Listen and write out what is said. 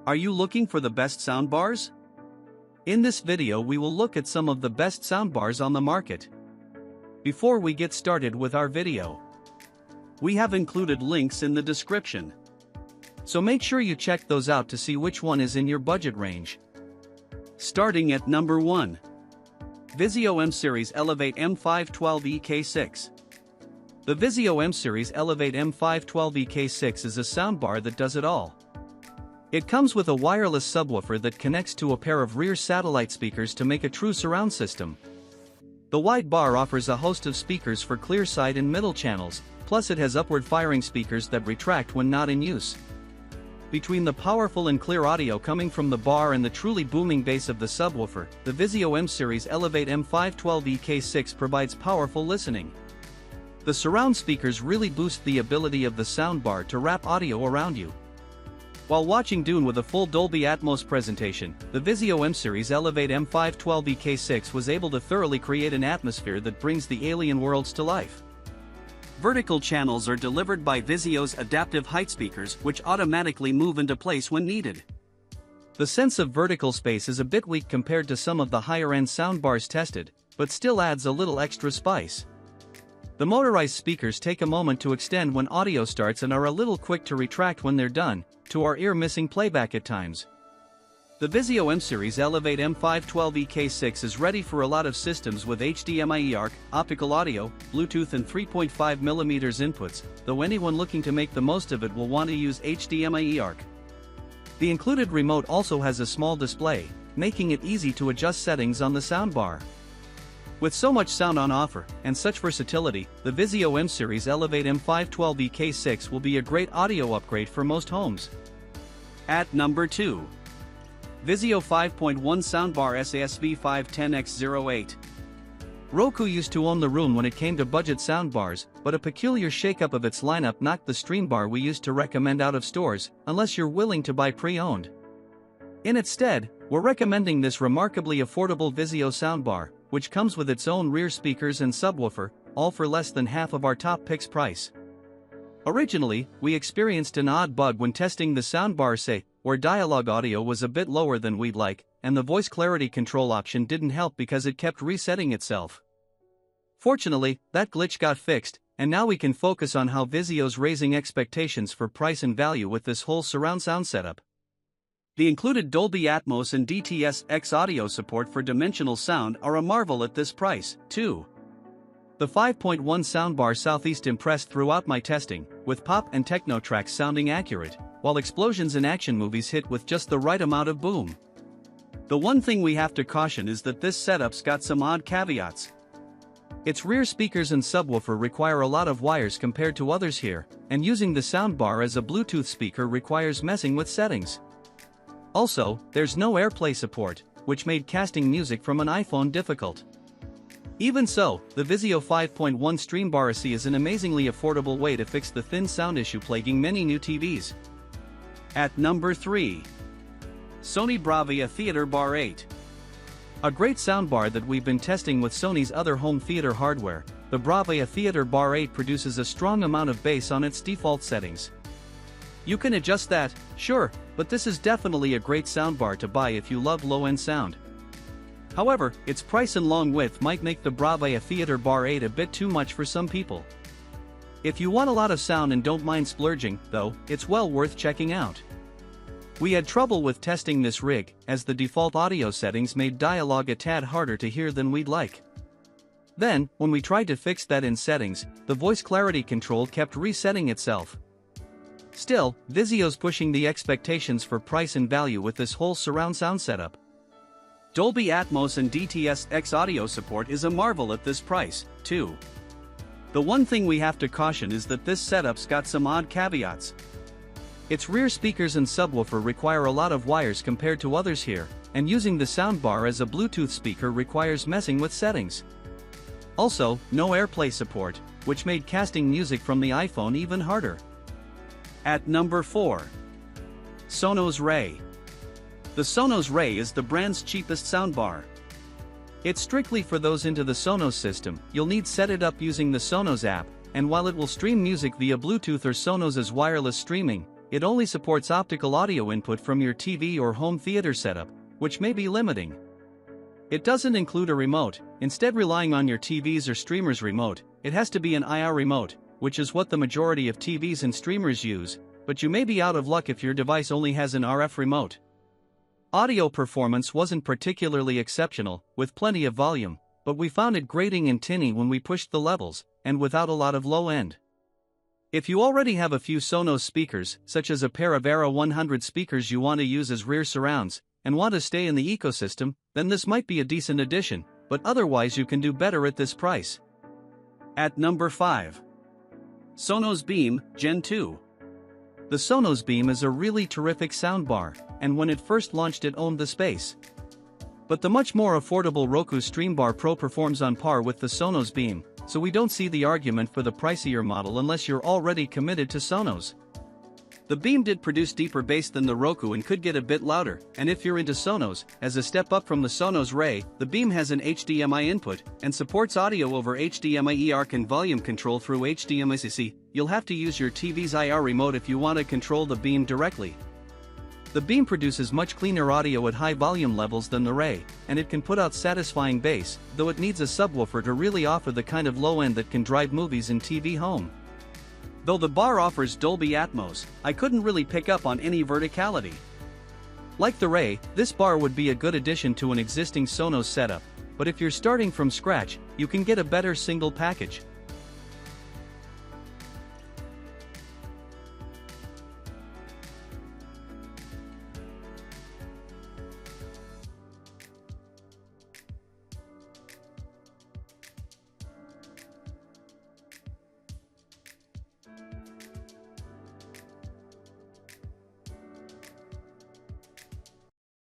Are you looking for the best soundbars? In this video we will look at some of the best soundbars on the market. Before we get started with our video, we have included links in the description, so make sure you check those out to see which one is in your budget range. Starting at number 1. Vizio M-Series Elevate M512 EK6. The Vizio M-Series Elevate M512 EK6 is a soundbar that does it all. It comes with a wireless subwoofer that connects to a pair of rear satellite speakers to make a true surround system. The wide bar offers a host of speakers for clear side and middle channels, plus it has upward firing speakers that retract when not in use. Between the powerful and clear audio coming from the bar and the truly booming bass of the subwoofer, the Vizio M-Series Elevate M512 EK6 provides powerful listening. The surround speakers really boost the ability of the soundbar to wrap audio around you. While watching Dune with a full Dolby Atmos presentation, the Vizio M-Series Elevate M512 EK6 was able to thoroughly create an atmosphere that brings the alien worlds to life. Vertical channels are delivered by Vizio's adaptive height speakers, which automatically move into place when needed. The sense of vertical space is a bit weak compared to some of the higher-end soundbars tested, but still adds a little extra spice. The motorized speakers take a moment to extend when audio starts and are a little quick to retract when they're done, to our ear-missing playback at times. The Vizio M-Series Elevate M512 EK6 is ready for a lot of systems with HDMI ARC, optical audio, Bluetooth and 3.5mm inputs, though anyone looking to make the most of it will want to use HDMI ARC. The included remote also has a small display, making it easy to adjust settings on the soundbar. With so much sound on offer, and such versatility, the Vizio M-Series Elevate M512 EK6 will be a great audio upgrade for most homes. At number 2. Vizio 5.1 Soundbar SASV510X08. Roku used to own the room when it came to budget soundbars, but a peculiar shakeup of its lineup knocked the Streambar we used to recommend out of stores, unless you're willing to buy pre-owned. In its stead, we're recommending this remarkably affordable Vizio soundbar, which comes with its own rear speakers and subwoofer, all for less than half of our top picks price. Originally, we experienced an odd bug when testing the soundbar where dialogue audio was a bit lower than we'd like, and the voice clarity control option didn't help because it kept resetting itself. Fortunately, that glitch got fixed, and now we can focus on how Vizio's raising expectations for price and value with this whole surround sound setup. The included Dolby Atmos and DTS-X audio support for dimensional sound are a marvel at this price, too. The 5.1 soundbar Southeast impressed throughout my testing, with pop and techno tracks sounding accurate, while explosions and action movies hit with just the right amount of boom. The one thing we have to caution is that this setup's got some odd caveats. Its rear speakers and subwoofer require a lot of wires compared to others here, and using the soundbar as a Bluetooth speaker requires messing with settings. Also, there's no AirPlay support, which made casting music from an iPhone difficult. Even so, the Vizio 5.1 Streambar AC is an amazingly affordable way to fix the thin sound issue plaguing many new TVs. At number 3. Sony Bravia Theater Bar 8. A great soundbar that we've been testing with Sony's other home theater hardware, the Bravia Theater Bar 8 produces a strong amount of bass on its default settings. You can adjust that, sure, but this is definitely a great soundbar to buy if you love low-end sound. However, its price and long width might make the Bravia Theater Bar 8 a bit too much for some people. If you want a lot of sound and don't mind splurging, though, it's well worth checking out. We had trouble with testing this rig, as the default audio settings made dialogue a tad harder to hear than we'd like. Then, when we tried to fix that in settings, the voice clarity control kept resetting itself. Still, Vizio's pushing the expectations for price and value with this whole surround sound setup. Dolby Atmos and DTS-X audio support is a marvel at this price, too. The one thing we have to caution is that this setup's got some odd caveats. Its rear speakers and subwoofer require a lot of wires compared to others here, and using the soundbar as a Bluetooth speaker requires messing with settings. Also, no AirPlay support, which made casting music from the iPhone even harder. At number 4. Sonos Ray. The Sonos Ray is the brand's cheapest soundbar. It's strictly for those into the Sonos system. You'll need set it up using the Sonos app, and while it will stream music via Bluetooth or Sonos's wireless streaming, it only supports optical audio input from your TV or home theater setup, which may be limiting. It doesn't include a remote, instead relying on your TV's or streamer's remote. It has to be an IR remote, which is what the majority of TVs and streamers use, but you may be out of luck if your device only has an RF remote. Audio performance wasn't particularly exceptional, with plenty of volume, but we found it grating and tinny when we pushed the levels, and without a lot of low end. If you already have a few Sonos speakers, such as a pair of Era 100 speakers you want to use as rear surrounds, and want to stay in the ecosystem, then this might be a decent addition, but otherwise you can do better at this price. At number 5. Sonos Beam, Gen 2. The Sonos Beam is a really terrific soundbar, and when it first launched it owned the space. But the much more affordable Roku Streambar Pro performs on par with the Sonos Beam, so we don't see the argument for the pricier model unless you're already committed to Sonos. The Beam did produce deeper bass than the Roku and could get a bit louder, and if you're into Sonos, as a step up from the Sonos Ray, the Beam has an HDMI input, and supports audio over HDMI ARC and volume control through HDMI-CC. You'll have to use your TV's IR remote if you want to control the Beam directly. The Beam produces much cleaner audio at high volume levels than the Ray, and it can put out satisfying bass, though it needs a subwoofer to really offer the kind of low end that can drive movies in TV home. Though the bar offers Dolby Atmos, I couldn't really pick up on any verticality. Like the Ray, this bar would be a good addition to an existing Sonos setup, but if you're starting from scratch, you can get a better single package,